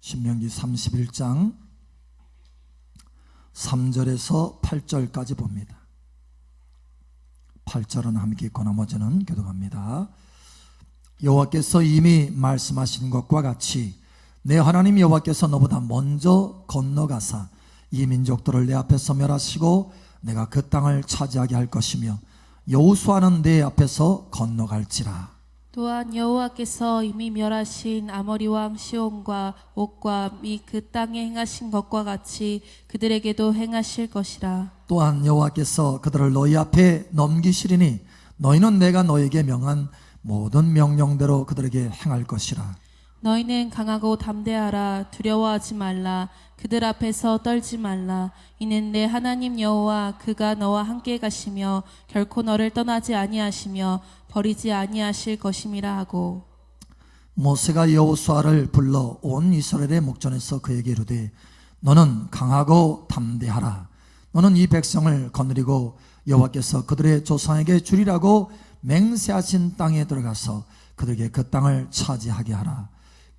신명기 31장 3절에서 8절까지 봅니다. 8절은 함께 읽고 나머지는 교독합니다. 여호와께서 이미 말씀하신 것과 같이 내 하나님 여호와께서 너보다 먼저 건너가사 이 민족들을 내 앞에서 멸하시고 내가 그 땅을 차지하게 할 것이며 여호수아는 내 앞에서 건너갈지라. 또한 여호와께서 이미 멸하신 아모리 왕 시온과 옥과 미 그 땅에 행하신 것과 같이 그들에게도 행하실 것이라. 또한 여호와께서 그들을 너희 앞에 넘기시리니 너희는 내가 너희에게 명한 모든 명령대로 그들에게 행할 것이라. 너희는 강하고 담대하라. 두려워하지 말라. 그들 앞에서 떨지 말라. 이는 내 하나님 여호와 그가 너와 함께 가시며 결코 너를 떠나지 아니하시며 버리지 아니하실 것임이라 하고. 모세가 여호수아를 불러 온 이스라엘의 목전에서 그에게 이르되 너는 강하고 담대하라. 너는 이 백성을 거느리고 여호와께서 그들의 조상에게 주리라고 맹세하신 땅에 들어가서 그들에게 그 땅을 차지하게 하라.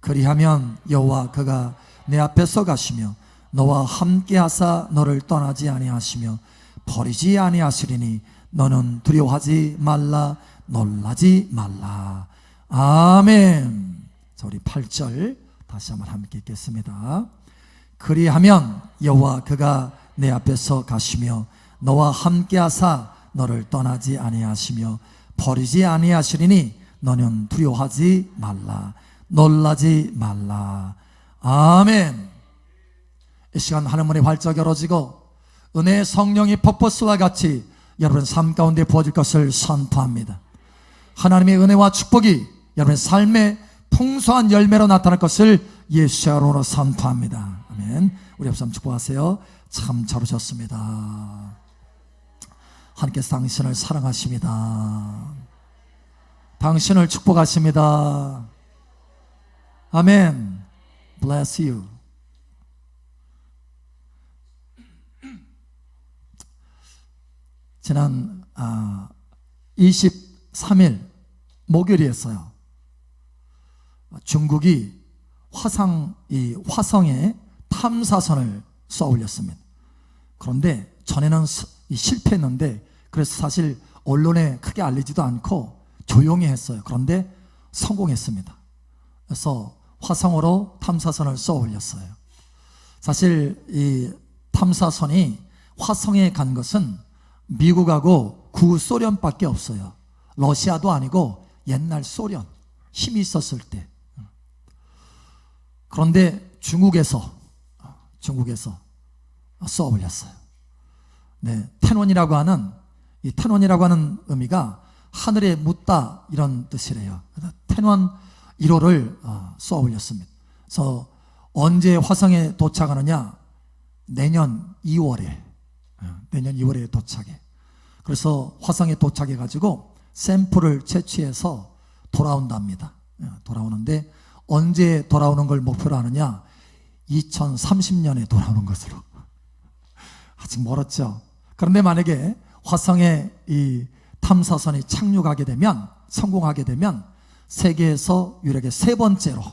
그리하면 여호와 그가 내 앞에서 가시며 너와 함께 하사 너를 떠나지 아니하시며 버리지 아니하시리니 너는 두려워하지 말라. 놀라지 말라. 아멘. 자, 우리 8절 다시 한번 함께 읽겠습니다. 그리하면 여호와 그가 내 앞에서 가시며 너와 함께 하사 너를 떠나지 아니하시며 버리지 아니하시리니 너는 두려워하지 말라. 놀라지 말라. 아멘. 이 시간 하늘문이 활짝 열어지고 은혜의 성령이 퍼포스와 같이 여러분 삶 가운데 부어질 것을 선포합니다. 하나님의 은혜와 축복이 여러분의 삶의 풍성한 열매로 나타날 것을 예수의 이름으로 선포합니다. 아멘. 우리 앞서 축복하세요. 참 잘 오셨습니다. 하나님께서 당신을 사랑하십니다. 당신을 축복하십니다. 아멘. Bless you. 지난 23일 목요일이었어요. 중국이 화성에 탐사선을 쏘아 올렸습니다. 그런데 전에는 실패했는데 그래서 사실 언론에 크게 알리지도 않고 조용히 했어요. 그런데 성공했습니다. 그래서 화성으로 탐사선을 쏘아 올렸어요. 사실 이 탐사선이 화성에 간 것은 미국하고 구소련밖에 없어요. 러시아도 아니고 옛날 소련 힘이 있었을 때. 그런데 중국에서 쏘아 올렸어요. 네, 텐원이라고 하는 이 텐원이라고 하는 의미가 하늘에 묻다 이런 뜻이래요. 텐원 1호를 쏘아 올렸습니다. 그래서 언제 화성에 도착하느냐? 내년 2월에 도착해. 그래서 화성에 도착해 가지고 샘플을 채취해서 돌아온답니다. 돌아오는데 언제 돌아오는 걸 목표로 하느냐? 2030년에 돌아오는 것으로. 아직 멀었죠. 그런데 만약에 화성에 이 탐사선이 착륙하게 되면, 성공하게 되면 세계에서 유일하게 세 번째로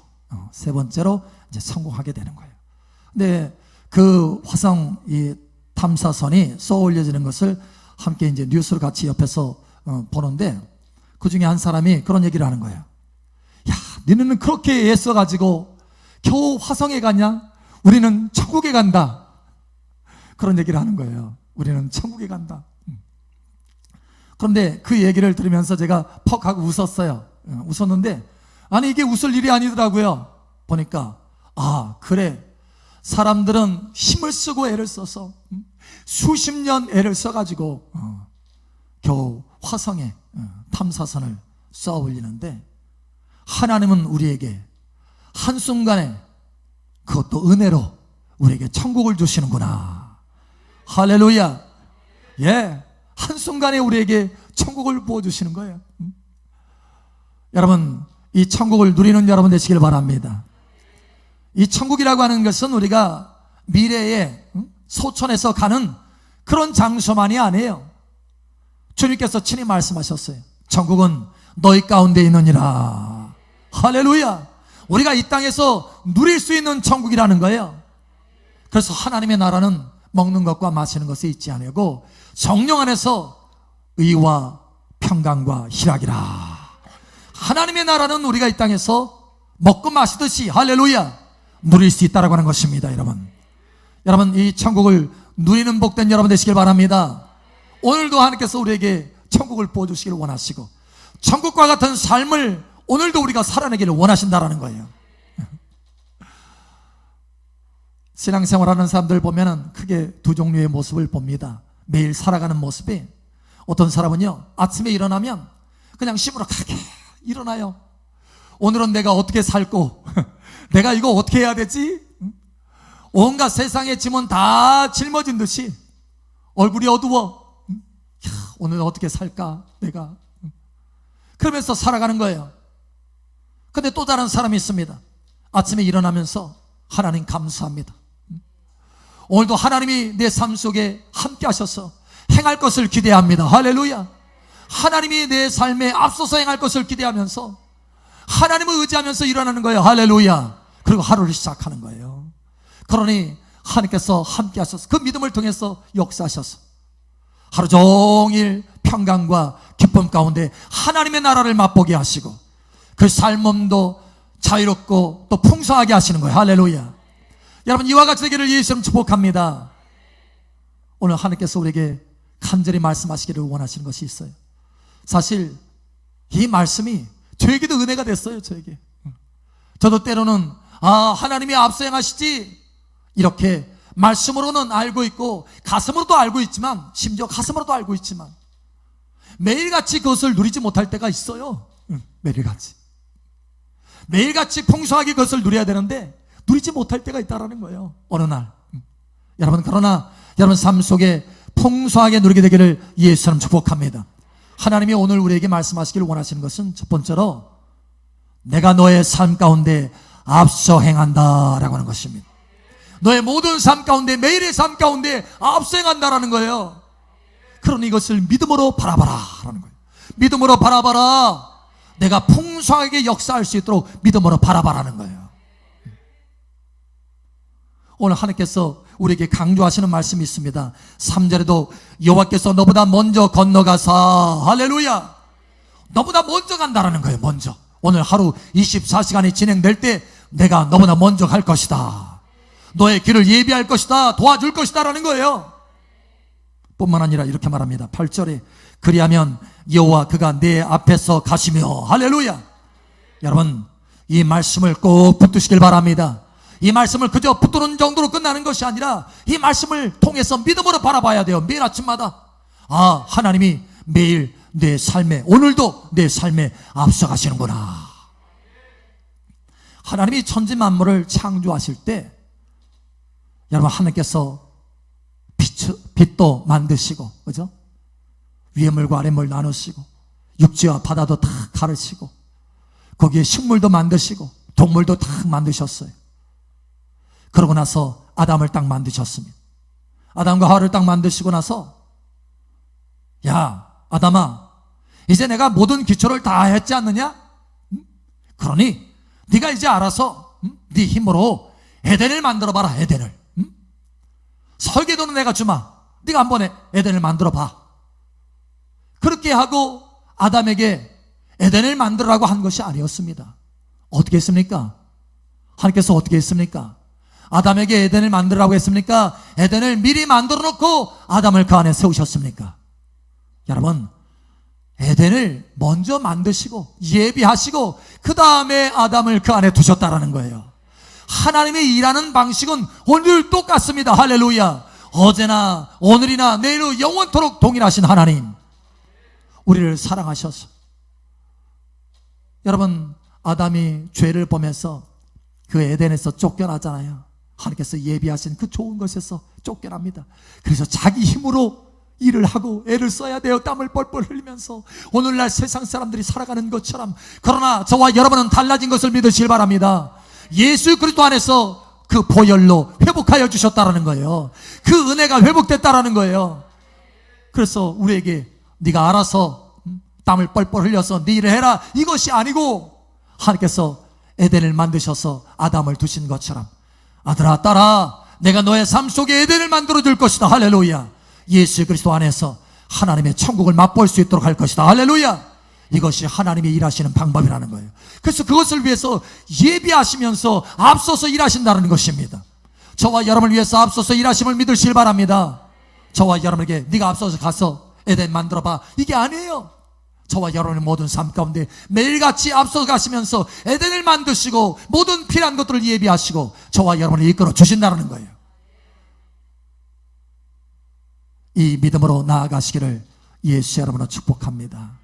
이제 성공하게 되는 거예요. 근데 그 화성 이 탐사선이 쏘아 올려지는 것을 함께 이제 뉴스를 같이 옆에서 보는데 그 중에 한 사람이 그런 얘기를 하는 거예요. 야, 너네는 그렇게 애써가지고 겨우 화성에 가냐? 우리는 천국에 간다. 그런 얘기를 하는 거예요. 우리는 천국에 간다. 그런데 그 얘기를 들으면서 제가 퍽 하고 웃었어요. 웃었는데 아니 이게 웃을 일이 아니더라고요. 보니까 그래. 사람들은 힘을 쓰고 애를 써서 수십 년 애를 써가지고 겨우 화성에 탐사선을 쏘아 올리는데 하나님은 우리에게 한순간에 그것도 은혜로 우리에게 천국을 주시는구나. 할렐루야. 예, 한순간에 우리에게 천국을 부어주시는 거예요. 여러분 이 천국을 누리는 여러분 되시길 바랍니다. 이 천국이라고 하는 것은 우리가 미래에 소천에서 가는 그런 장소만이 아니에요. 주님께서 친히 말씀하셨어요. 천국은 너희 가운데 있느니라. 할렐루야. 우리가 이 땅에서 누릴 수 있는 천국이라는 거예요. 그래서 하나님의 나라는 먹는 것과 마시는 것에 있지 아니고 성령 안에서 의와 평강과 희락이라. 하나님의 나라는 우리가 이 땅에서 먹고 마시듯이 할렐루야 누릴 수 있다라고 하는 것입니다. 여러분 이 천국을 누리는 복된 여러분 되시길 바랍니다. 오늘도 하나님께서 우리에게 천국을 부어주시기를 원하시고 천국과 같은 삶을 오늘도 우리가 살아내기를 원하신다라는 거예요. 신앙생활하는 사람들 보면은 크게 두 종류의 모습을 봅니다. 매일 살아가는 모습이 어떤 사람은요 아침에 일어나면 그냥 시무룩하게 일어나요. 오늘은 내가 어떻게 살고 내가 이거 어떻게 해야 되지? 온갖 세상의 짐은 다 짊어진 듯이 얼굴이 어두워. 오늘 어떻게 살까 내가. 그러면서 살아가는 거예요. 근데 또 다른 사람이 있습니다. 아침에 일어나면서 하나님 감사합니다. 오늘도 하나님이 내 삶 속에 함께 하셔서 행할 것을 기대합니다. 할렐루야. 하나님이 내 삶에 앞서서 행할 것을 기대하면서 하나님을 의지하면서 일어나는 거예요. 할렐루야. 그리고 하루를 시작하는 거예요. 그러니 하나님께서 함께 하셔서 그 믿음을 통해서 역사하셔서 하루 종일 평강과 기쁨 가운데 하나님의 나라를 맛보게 하시고 그 삶도 자유롭고 또 풍성하게 하시는 거예요. 할렐루야. 여러분 이와 같이 되기를 예수님 축복합니다. 오늘 하나님께서 우리에게 간절히 말씀하시기를 원하시는 것이 있어요. 사실 이 말씀이 저에게도 은혜가 됐어요. 저도 때로는 하나님이 앞서 행하시지 이렇게 말씀으로는 알고 있고 가슴으로도 알고 있지만 심지어 가슴으로도 알고 있지만 매일같이 그것을 누리지 못할 때가 있어요. 매일같이 풍성하게 그것을 누려야 되는데 누리지 못할 때가 있다는 거예요. 어느 날 여러분 그러나 여러분 삶 속에 풍성하게 누리게 되기를 예수님 축복합니다. 하나님이 오늘 우리에게 말씀하시기를 원하시는 것은 첫 번째로 내가 너의 삶 가운데 앞서 행한다 라고 하는 것입니다. 너의 모든 삶 가운데 매일의 삶 가운데 앞서 행한다라는 거예요. 그러니 이것을 믿음으로 바라봐라 라는 거예요. 믿음으로 바라봐라. 내가 풍성하게 역사할 수 있도록 믿음으로 바라봐라는 거예요. 오늘 하나님께서 우리에게 강조하시는 말씀이 있습니다. 3절에도 여호와께서 너보다 먼저 건너가사 할렐루야 너보다 먼저 간다라는 거예요. 먼저 오늘 하루 24시간이 진행될 때 내가 너보다 먼저 갈 것이다. 너의 길을 예비할 것이다. 도와줄 것이다 라는 거예요. 뿐만 아니라 이렇게 말합니다. 8절에 그리하면 여호와 그가 내 앞에서 가시며 할렐루야. 여러분 이 말씀을 꼭 붙드시길 바랍니다. 이 말씀을 그저 붙드는 정도로 끝나는 것이 아니라 이 말씀을 통해서 믿음으로 바라봐야 돼요. 매일 아침마다 하나님이 매일 내 삶에 오늘도 내 삶에 앞서가시는구나. 하나님이 천지 만물을 창조하실 때 여러분 하나님께서 빛도 만드시고 그죠? 위에 물과 아래 물 나누시고 육지와 바다도 다 가르시고 거기에 식물도 만드시고 동물도 다 만드셨어요. 그러고 나서 아담을 딱 만드셨습니다. 아담과 하와를 딱 만드시고 나서 야 아담아 이제 내가 모든 기초를 다 했지 않느냐? 그러니 네가 이제 알아서 네 힘으로 에덴을 만들어봐라. 에덴을 설계도는 내가 주마. 네가 한번 에덴을 만들어봐. 그렇게 하고 아담에게 에덴을 만들으라고 한 것이 아니었습니다. 어떻게 했습니까? 하나님께서 어떻게 했습니까? 아담에게 에덴을 만들라고 했습니까? 에덴을 미리 만들어 놓고 아담을 그 안에 세우셨습니까? 여러분 에덴을 먼저 만드시고 예비하시고 그 다음에 아담을 그 안에 두셨다라는 거예요. 하나님의 일하는 방식은 오늘 똑같습니다. 할렐루야. 어제나 오늘이나 내일로 영원토록 동일하신 하나님 우리를 사랑하셔서 여러분 아담이 죄를 범해서 그 에덴에서 쫓겨나잖아요. 하나님께서 예비하신 그 좋은 것에서 쫓겨납니다. 그래서 자기 힘으로 일을 하고 애를 써야 돼요. 땀을 뻘뻘 흘리면서 오늘날 세상 사람들이 살아가는 것처럼. 그러나 저와 여러분은 달라진 것을 믿으시길 바랍니다. 예수 그리스도 안에서 그 보혈로 회복하여 주셨다라는 거예요. 그 은혜가 회복됐다라는 거예요. 그래서 우리에게 네가 알아서 땀을 뻘뻘 흘려서 네 일을 해라 이것이 아니고 하나님께서 에덴을 만드셔서 아담을 두신 것처럼 아들아 딸아 내가 너의 삶 속에 에덴을 만들어 줄 것이다. 할렐루야. 예수 그리스도 안에서 하나님의 천국을 맛볼 수 있도록 할 것이다. 할렐루야. 이것이 하나님이 일하시는 방법이라는 거예요. 그래서 그것을 위해서 예비하시면서 앞서서 일하신다는 것입니다. 저와 여러분을 위해서 앞서서 일하심을 믿으시길 바랍니다. 저와 여러분에게 네가 앞서서 가서 에덴 만들어봐 이게 아니에요. 저와 여러분의 모든 삶 가운데 매일같이 앞서 가시면서 에덴을 만드시고 모든 필요한 것들을 예비하시고 저와 여러분을 이끌어 주신다는 거예요. 이 믿음으로 나아가시기를 예수 여러분을 축복합니다.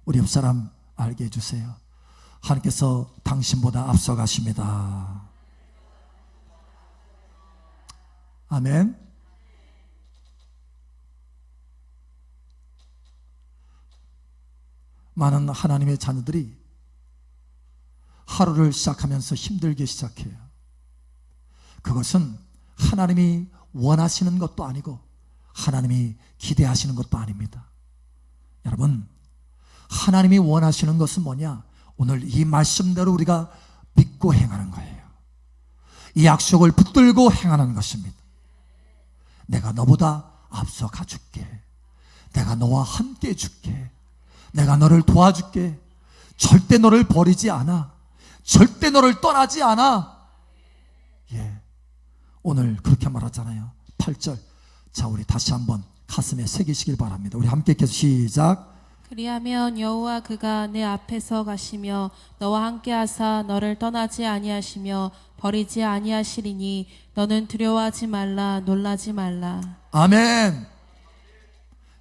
우리 옆사람 알게 해주세요. 하나님께서 당신보다 앞서 가십니다. 아멘. 많은 하나님의 자녀들이 하루를 시작하면서 힘들게 시작해요. 그것은 하나님이 원하시는 것도 아니고 하나님이 기대하시는 것도 아닙니다. 여러분, 하나님이 원하시는 것은 뭐냐? 오늘 이 말씀대로 우리가 믿고 행하는 거예요. 이 약속을 붙들고 행하는 것입니다. 내가 너보다 앞서 가줄게. 내가 너와 함께 해줄게. 내가 너를 도와줄게. 절대 너를 버리지 않아. 절대 너를 떠나지 않아. 예, 오늘 그렇게 말하잖아요. 8절. 자, 우리 다시 한번 가슴에 새기시길 바랍니다. 우리 함께 계속 시작. 그리하면 여호와 그가 내 앞에서 가시며 너와 함께하사 너를 떠나지 아니하시며 버리지 아니하시리니 너는 두려워하지 말라 놀라지 말라. 아멘.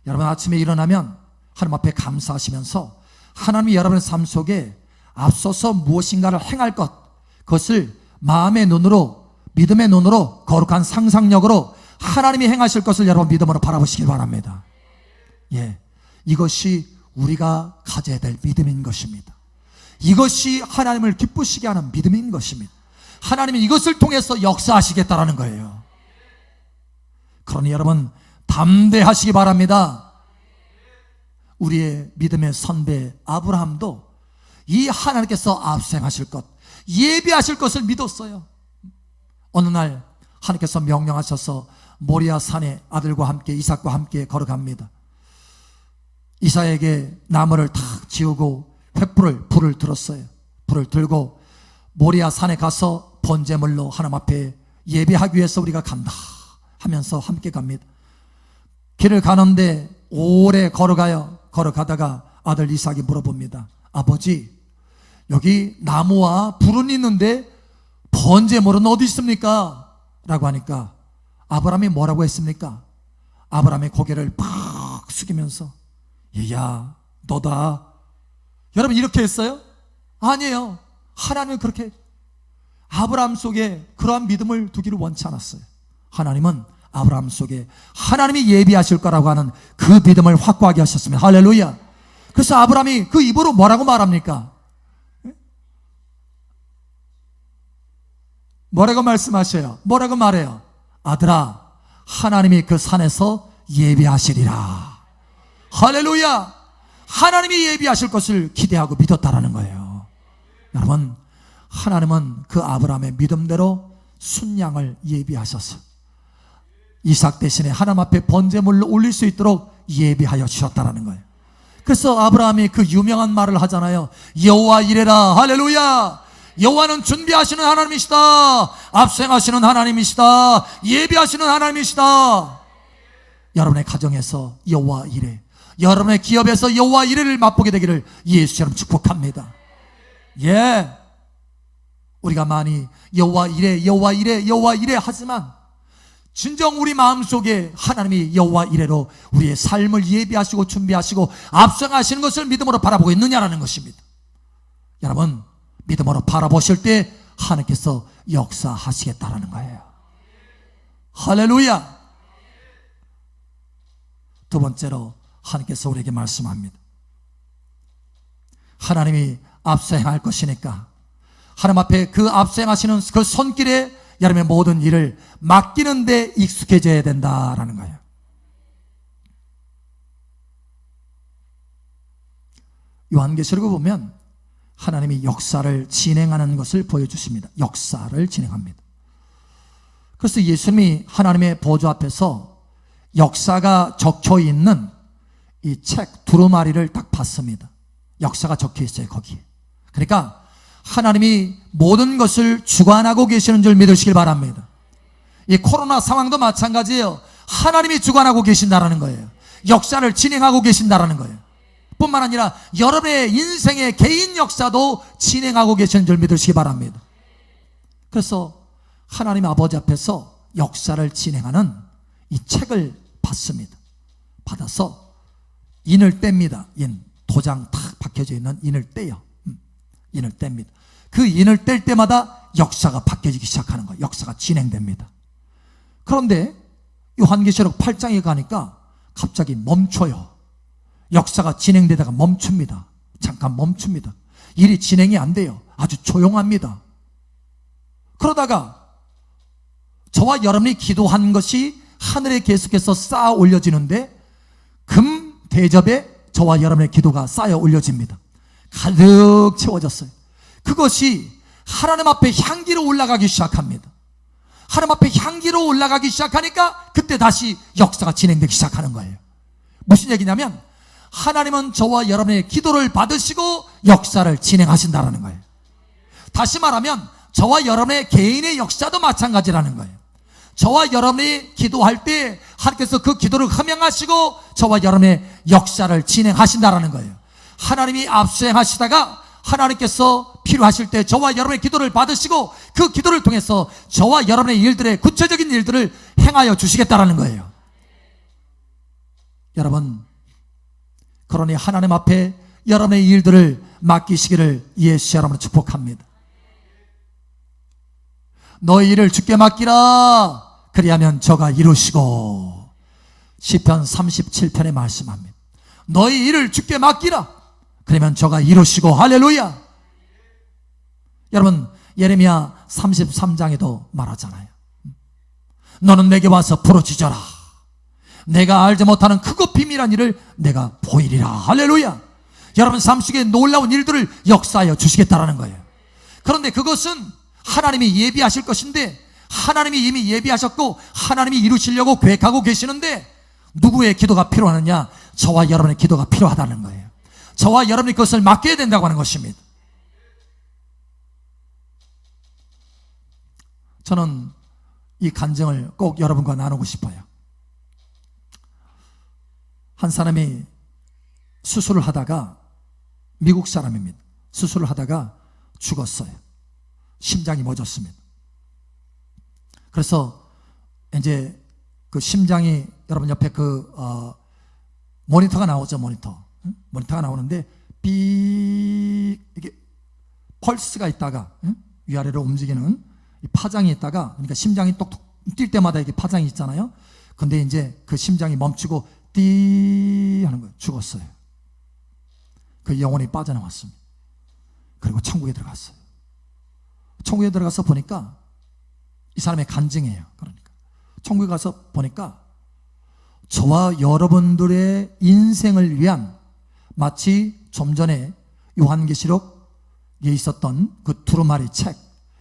여러분 아침에 일어나면 하나님 앞에 감사하시면서 하나님이 여러분의 삶 속에 앞서서 무엇인가를 행할 것, 그것을 마음의 눈으로 믿음의 눈으로 거룩한 상상력으로 하나님이 행하실 것을 여러분 믿음으로 바라보시길 바랍니다. 예, 이것이 우리가 가져야 될 믿음인 것입니다. 이것이 하나님을 기쁘시게 하는 믿음인 것입니다. 하나님이 이것을 통해서 역사하시겠다라는 거예요. 그러니 여러분 담대하시기 바랍니다. 우리의 믿음의 선배 아브라함도 이 하나님께서 앞생하실 것, 예비하실 것을 믿었어요. 어느 날 하나님께서 명령하셔서 모리아 산에 아들과 함께 이삭과 함께 걸어갑니다. 이삭에게 나무를 탁 지우고 불을 들었어요. 불을 들고 모리아 산에 가서 번제물로 하나님 앞에 예배하기 위해서 우리가 간다 하면서 함께 갑니다. 길을 가는데 오래 걸어가다가 아들 이삭이 물어봅니다. 아버지, 여기 나무와 불은 있는데 번제물은 어디 있습니까? 라고 하니까 아브라함이 뭐라고 했습니까? 아브라함의 고개를 팍 숙이면서 얘야 너다. 여러분 이렇게 했어요? 아니에요. 하나님은 그렇게 아브라함 속에 그러한 믿음을 두기를 원치 않았어요. 하나님은 아브라함 속에 하나님이 예비하실 거라고 하는 그 믿음을 확고하게 하셨습니다. 할렐루야. 그래서 아브라함이 그 입으로 뭐라고 말합니까? 뭐라고 말씀하셔요? 뭐라고 말해요? 아들아, 하나님이 그 산에서 예비하시리라. 할렐루야. 하나님이 예비하실 것을 기대하고 믿었다라는 거예요. 여러분, 하나님은 그 아브라함의 믿음대로 순양을 예비하셔서 이삭 대신에 하나님 앞에 번제물로 올릴 수 있도록 예비하여 주셨다라는 거예요. 그래서 아브라함이 그 유명한 말을 하잖아요. 여호와 이레라. 할렐루야. 여호와는 준비하시는 하나님이시다. 앞생하시는 하나님이시다. 예비하시는 하나님이시다. 여러분의 가정에서 여호와 이레, 여러분의 기업에서 여호와 이레를 맛보게 되기를 예수처럼 축복합니다. 예, 우리가 많이 여호와 이레, 여호와 이레, 여호와 이레 하지만 진정 우리 마음속에 하나님이 여호와 이레로 우리의 삶을 예비하시고 준비하시고 앞서가시는 것을 믿음으로 바라보고 있느냐라는 것입니다. 여러분, 믿음으로 바라보실 때 하나님께서 역사하시겠다라는 거예요. 할렐루야. 두 번째로 하나님께서 우리에게 말씀합니다. 하나님이 앞서 행할 것이니까 하나님 앞에 그 앞서 행하시는 그 손길에 여러분의 모든 일을 맡기는 데 익숙해져야 된다라는 거예요. 요한계시록을 보면 하나님이 역사를 진행하는 것을 보여주십니다. 역사를 진행합니다. 그래서 예수님이 하나님의 보좌 앞에서 역사가 적혀 있는 이 책 두루마리를 딱 봤습니다. 역사가 적혀 있어요, 거기에. 그러니까 하나님이 모든 것을 주관하고 계시는 줄 믿으시길 바랍니다. 이 코로나 상황도 마찬가지예요. 하나님이 주관하고 계신다라는 거예요. 역사를 진행하고 계신다라는 거예요. 뿐만 아니라 여러분의 인생의 개인 역사도 진행하고 계시는 줄 믿으시기 바랍니다. 그래서 하나님 아버지 앞에서 역사를 진행하는 이 책을 받습니다. 받아서 인을 뗍니다. 도장 탁 박혀져 있는 인을 떼요. 인을 뗍니다. 그 인을 뗄 때마다 역사가 바뀌어지기 시작하는 거예요. 역사가 진행됩니다. 그런데 요한계시록 8장에 가니까 갑자기 멈춰요. 역사가 진행되다가 멈춥니다. 잠깐 멈춥니다. 일이 진행이 안 돼요. 아주 조용합니다. 그러다가 저와 여러분이 기도한 것이 하늘에 계속해서 쌓아 올려지는데 금 대접에 저와 여러분의 기도가 쌓여 올려집니다. 가득 채워졌어요. 그것이 하나님 앞에 향기로 올라가기 시작합니다. 하나님 앞에 향기로 올라가기 시작하니까 그때 다시 역사가 진행되기 시작하는 거예요. 무슨 얘기냐면 하나님은 저와 여러분의 기도를 받으시고 역사를 진행하신다는 거예요. 다시 말하면 저와 여러분의 개인의 역사도 마찬가지라는 거예요. 저와 여러분이 기도할 때 하나님께서 그 기도를 함양하시고 저와 여러분의 역사를 진행하신다는 거예요. 하나님이 압수행하시다가 하나님께서 필요하실 때 저와 여러분의 기도를 받으시고 그 기도를 통해서 저와 여러분의 일들의 구체적인 일들을 행하여 주시겠다라는 거예요. 여러분, 그러니 하나님 앞에 여러분의 일들을 맡기시기를 예수 여러분을 축복합니다. 너희 일을 주께 맡기라. 그리하면 저가 이루시고. 시편 37편에 말씀합니다. 너희 일을 주께 맡기라. 그러면 저가 이루시고. 할렐루야. 여러분, 예레미야 33장에도 말하잖아요. 너는 내게 와서 부르짖어라. 내가 알지 못하는 크고 비밀한 일을 내가 보이리라. 할렐루야. 여러분 삶 속에 놀라운 일들을 역사하여 주시겠다라는 거예요. 그런데 그것은 하나님이 예비하실 것인데 하나님이 이미 예비하셨고 하나님이 이루시려고 계획하고 계시는데 누구의 기도가 필요하느냐? 저와 여러분의 기도가 필요하다는 거예요. 저와 여러분이 그것을 맡겨야 된다고 하는 것입니다. 저는 이 간증을 꼭 여러분과 나누고 싶어요. 한 사람이 수술을 하다가, 미국 사람입니다. 수술을 하다가 죽었어요. 심장이 멎었습니다. 그래서 이제 그 심장이, 여러분 옆에 모니터가 나오죠. 모니터가 나오는데 삐 이게 펄스가 있다가 위아래로 움직이는 이 파장이 있다가, 그러니까 심장이 똑똑 뛸 때마다 이게 파장이 있잖아요. 근데 이제 그 심장이 멈추고 띠 하는 거예요. 죽었어요. 그 영혼이 빠져나왔습니다. 그리고 천국에 들어갔어요. 천국에 들어가서 보니까 이 사람의 간증이에요. 그러니까 천국에 가서 보니까 저와 여러분들의 인생을 위한, 마치 좀 전에 요한계시록에 있었던 그 두루마리 책,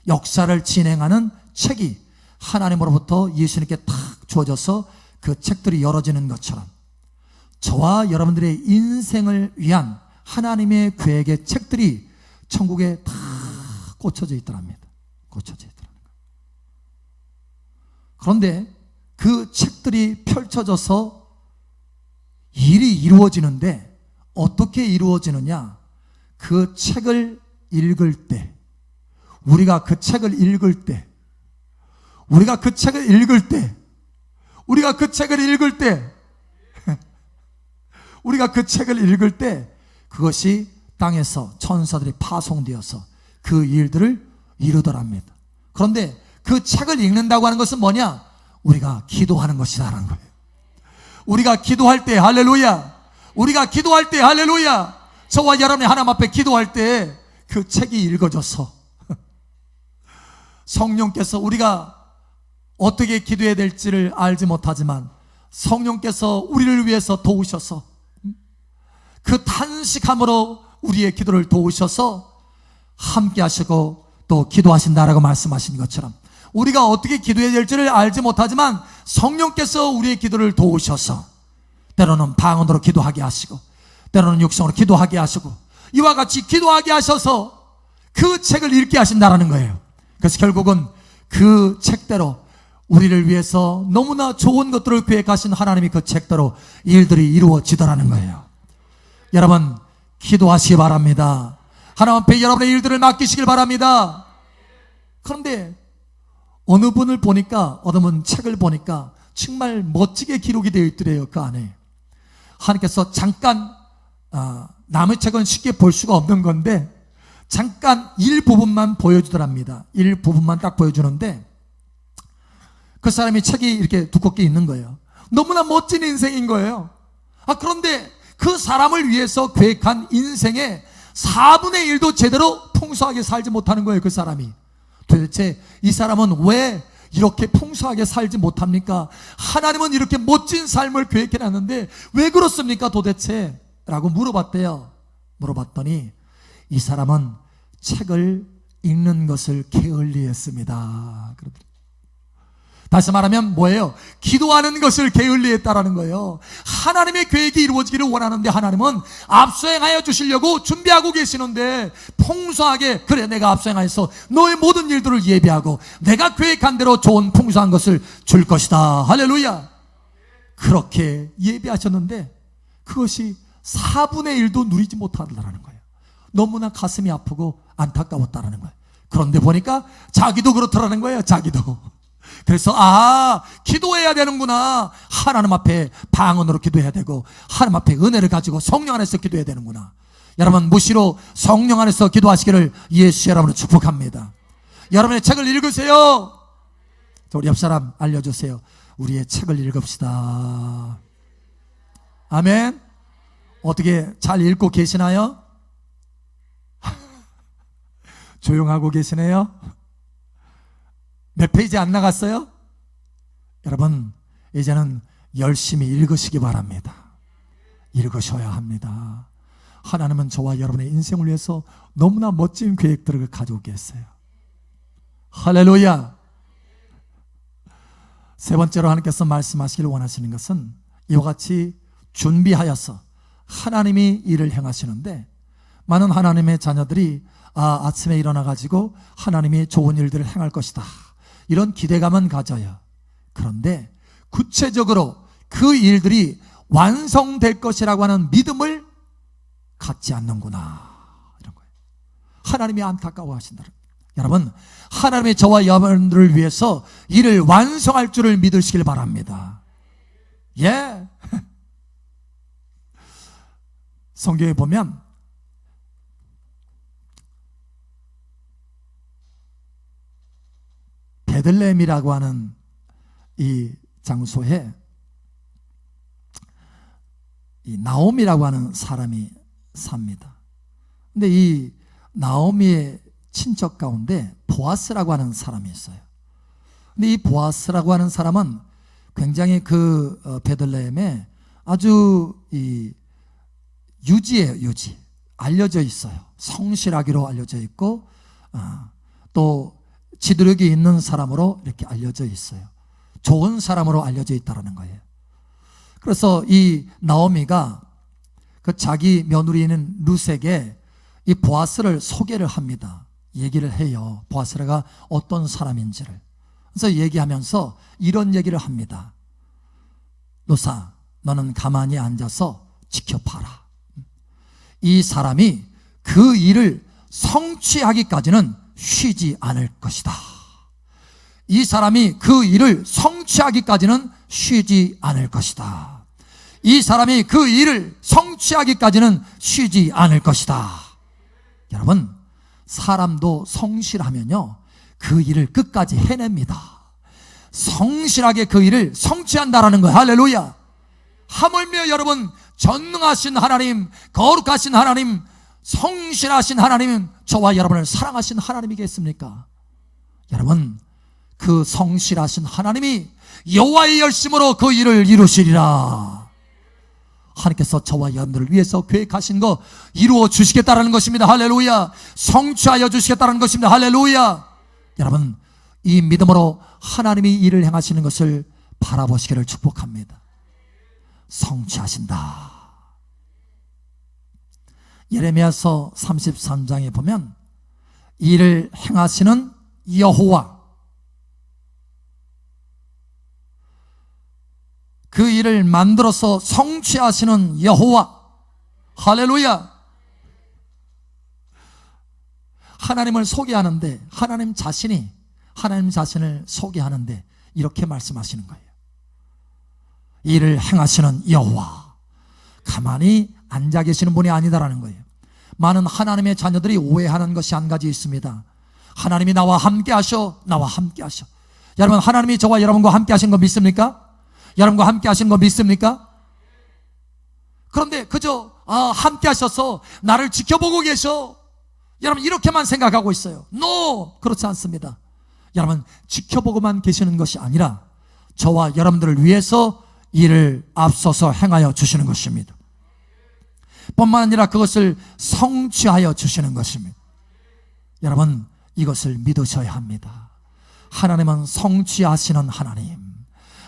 역사를 진행하는 책이 하나님으로부터 예수님께 탁 주어져서 그 책들이 열어지는 것처럼 저와 여러분들의 인생을 위한 하나님의 계획의 책들이 천국에 다 꽂혀져 있더랍니다. 꽂혀져 있더라는 거예요. 그런데 그 책들이 펼쳐져서 일이 이루어지는데 어떻게 이루어지느냐? 그 책을 읽을 때, 우리가 그 책을 읽을 때, 우리가 그 책을 읽을 때, 우리가 그 책을 읽을 때, 우리가 그 책을 읽을 때 그것이 땅에서 천사들이 파송되어서 그 일들을 이루더랍니다. 그런데 그 책을 읽는다고 하는 것은 뭐냐? 우리가 기도하는 것이다라는 거예요. 우리가 기도할 때, 할렐루야, 우리가 기도할 때, 할렐루야, 저와 여러분이 하나님 앞에 기도할 때 그 책이 읽어져서 성령께서, 우리가 어떻게 기도해야 될지를 알지 못하지만 성령께서 우리를 위해서 도우셔서 그 탄식함으로 우리의 기도를 도우셔서 함께 하시고 또 기도하신다라고 말씀하신 것처럼 우리가 어떻게 기도해야 될지를 알지 못하지만 성령께서 우리의 기도를 도우셔서 때로는 방언으로 기도하게 하시고 때로는 육성으로 기도하게 하시고 이와 같이 기도하게 하셔서 그 책을 읽게 하신다라는 거예요. 그래서 결국은 그 책대로 우리를 위해서 너무나 좋은 것들을 계획하신 하나님이 그 책대로 일들이 이루어지더라는 거예요. 여러분 기도하시기 바랍니다. 하나님 앞에 여러분의 일들을 맡기시길 바랍니다. 그런데 어느 분을 보니까 어느 분 책을 보니까 정말 멋지게 기록이 되어 있더래요. 그 안에 하나님께서 잠깐 남의 책은 쉽게 볼 수가 없는 건데 잠깐 일부분만 보여주더랍니다. 일부분만 딱 보여주는데 그 사람이 책이 이렇게 두껍게 있는 거예요. 너무나 멋진 인생인 거예요. 그런데 그 사람을 위해서 계획한 인생의 4분의 1도 제대로 풍성하게 살지 못하는 거예요. 그 사람이. 도대체 이 사람은 왜 이렇게 풍성하게 살지 못합니까? 하나님은 이렇게 멋진 삶을 계획해놨는데 왜 그렇습니까 도대체? 라고 물어봤대요. 물어봤더니 이 사람은 책을 읽는 것을 게을리했습니다. 그러더라고요. 다시 말하면 뭐예요? 기도하는 것을 게을리했다라는 거예요. 하나님의 계획이 이루어지기를 원하는데 하나님은 앞서행하여 주시려고 준비하고 계시는데 풍성하게 그래 내가 앞서행하여서 너의 모든 일들을 예비하고 내가 계획한 대로 좋은 풍성한 것을 줄 것이다. 할렐루야. 그렇게 예비하셨는데 그것이 4분의 1도 누리지 못하더라는 거예요. 너무나 가슴이 아프고 안타까웠다라는 거예요. 그런데 보니까 자기도 그렇더라는 거예요. 자기도. 그래서 기도해야 되는구나. 하나님 앞에 방언으로 기도해야 되고 하나님 앞에 은혜를 가지고 성령 안에서 기도해야 되는구나. 여러분 무시로 성령 안에서 기도하시기를 예수 여러분을 축복합니다. 여러분의 책을 읽으세요. 우리 옆 사람 알려주세요. 우리의 책을 읽읍시다. 아멘. 어떻게 잘 읽고 계시나요? 조용하고 계시네요. 몇 페이지 안 나갔어요? 여러분 이제는 열심히 읽으시기 바랍니다. 읽으셔야 합니다. 하나님은 저와 여러분의 인생을 위해서 너무나 멋진 계획들을 가지고 계세요. 할렐루야. 세 번째로 하나님께서 말씀하시기를 원하시는 것은 이와 같이 준비하여서 하나님이 일을 행하시는데 많은 하나님의 자녀들이 아침에 일어나가지고 하나님이 좋은 일들을 행할 것이다 이런 기대감은 가져요. 그런데 구체적으로 그 일들이 완성될 것이라고 하는 믿음을 갖지 않는구나 이런 거예요. 하나님이 안타까워하신다. 여러분 하나님의 저와 여러분들을 위해서 일을 완성할 줄을 믿으시길 바랍니다. 예. 성경에 보면 베들레헴이라고 하는 이 장소에 이 나오미라고 하는 사람이 삽니다. 근데 이 나오미의 친척 가운데 보아스라고 하는 사람이 있어요. 근데 이 보아스라고 하는 사람은 굉장히 그 베들레헴에 아주 이 유지예요. 유지. 알려져 있어요. 성실하기로 알려져 있고 또 지도력이 있는 사람으로 이렇게 알려져 있어요. 좋은 사람으로 알려져 있다는 거예요. 그래서 이 나오미가 그 자기 며느리인 룻에게 이 보아스를 소개를 합니다. 얘기를 해요. 보아스가 어떤 사람인지를. 그래서 얘기하면서 이런 얘기를 합니다. 룻아, 너는 가만히 앉아서 지켜봐라. 이 사람이 그 일을 성취하기까지는 쉬지 않을 것이다. 이 사람이 그 일을 성취하기까지는 쉬지 않을 것이다. 이 사람이 그 일을 성취하기까지는 쉬지 않을 것이다. 여러분 사람도 성실하면요 그 일을 끝까지 해냅니다. 성실하게 그 일을 성취한다라는 거예요. 할렐루야. 하물며 여러분 전능하신 하나님, 거룩하신 하나님, 성실하신 하나님, 저와 여러분을 사랑하신 하나님이겠습니까? 여러분 그 성실하신 하나님이 여호와의 열심으로 그 일을 이루시리라. 하나님께서 저와 여러분들을 위해서 계획하신 거 이루어 주시겠다라는 것입니다. 할렐루야. 성취하여 주시겠다는 것입니다. 할렐루야. 여러분, 이 믿음으로 하나님이 일을 행하시는 것을 바라보시기를 축복합니다. 성취하신다. 예레미야서 33장에 보면 일을 행하시는 여호와, 그 일을 만들어서 성취하시는 여호와. 할렐루야. 하나님을 소개하는데, 하나님 자신이 하나님 자신을 소개하는데 이렇게 말씀하시는 거예요. 일을 행하시는 여호와. 가만히 앉아 계시는 분이 아니다라는 거예요. 많은 하나님의 자녀들이 오해하는 것이 한 가지 있습니다. 하나님이 나와 함께 하셔, 나와 함께 하셔. 여러분, 하나님이 저와 여러분과 함께 하신 거 믿습니까? 여러분과 함께 하신 거 믿습니까? 그런데 그저 함께 하셔서 나를 지켜보고 계셔, 여러분 이렇게만 생각하고 있어요. No! 그렇지 않습니다. 여러분, 지켜보고만 계시는 것이 아니라 저와 여러분들을 위해서 일을 앞서서 행하여 주시는 것입니다. 뿐만 아니라 그것을 성취하여 주시는 것입니다. 여러분, 이것을 믿으셔야 합니다. 하나님은 성취하시는 하나님,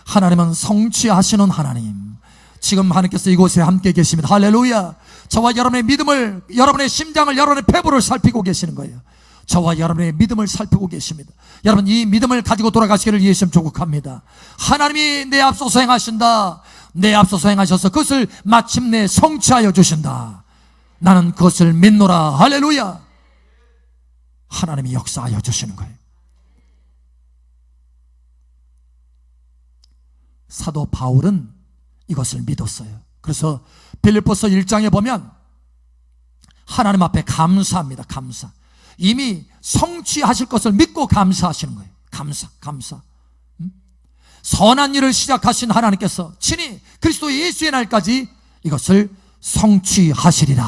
하나님은 성취하시는 하나님. 지금 하나님께서 이곳에 함께 계십니다. 할렐루야. 저와 여러분의 믿음을, 여러분의 심장을, 여러분의 폐부를 살피고 계시는 거예요. 저와 여러분의 믿음을 살피고 계십니다. 여러분, 이 믿음을 가지고 돌아가시기를 예수님 축복합니다. 하나님이 내 앞서서 행하신다. 내 앞서서 행하셔서 그것을 마침내 성취하여 주신다. 나는 그것을 믿노라. 할렐루야. 하나님이 역사하여 주시는 거예요. 사도 바울은 이것을 믿었어요. 그래서 빌립보서 1장에 보면 하나님 앞에 감사합니다. 감사. 이미 성취하실 것을 믿고 감사하시는 거예요. 감사. 선한 일을 시작하신 하나님께서 친히 그리스도 예수의 날까지 이것을 성취하시리라,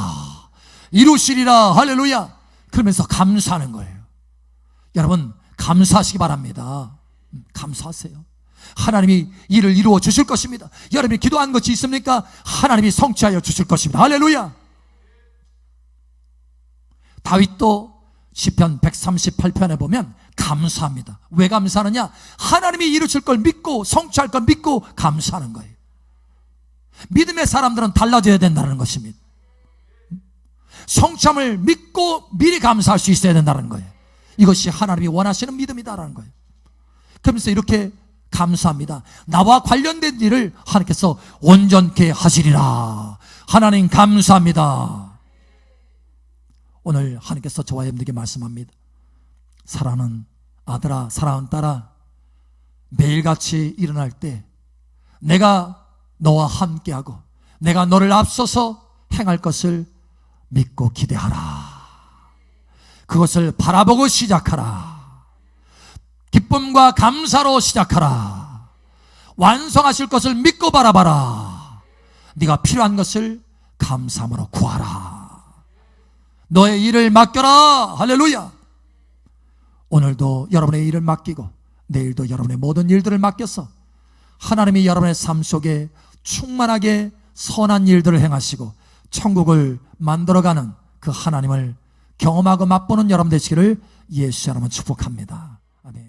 이루시리라. 할렐루야. 그러면서 감사하는 거예요. 여러분, 감사하시기 바랍니다. 감사하세요. 하나님이 일을 이루어 주실 것입니다. 여러분이 기도한 것이 있습니까? 하나님이 성취하여 주실 것입니다. 할렐루야. 다윗도 시편 138편에 보면 감사합니다. 왜 감사하느냐? 하나님이 이루실 걸 믿고, 성취할 걸 믿고 감사하는 거예요. 믿음의 사람들은 달라져야 된다는 것입니다. 성취함을 믿고 미리 감사할 수 있어야 된다는 거예요. 이것이 하나님이 원하시는 믿음이다라는 거예요. 그러면서 이렇게 감사합니다. 나와 관련된 일을 하나님께서 온전케 하시리라. 하나님 감사합니다. 오늘 하나님께서 저와 여러분에게 말씀합니다. 사랑하는 아들아, 사랑하는 딸아, 매일같이 일어날 때 내가 너와 함께하고 내가 너를 앞서서 행할 것을 믿고 기대하라. 그것을 바라보고 시작하라. 기쁨과 감사로 시작하라. 완성하실 것을 믿고 바라봐라. 네가 필요한 것을 감사함으로 구하라. 너의 일을 맡겨라. 할렐루야. 오늘도 여러분의 일을 맡기고 내일도 여러분의 모든 일들을 맡겨서 하나님이 여러분의 삶 속에 충만하게 선한 일들을 행하시고 천국을 만들어가는 그 하나님을 경험하고 맛보는 여러분 되시기를 예수 이름으로 축복합니다. 아멘.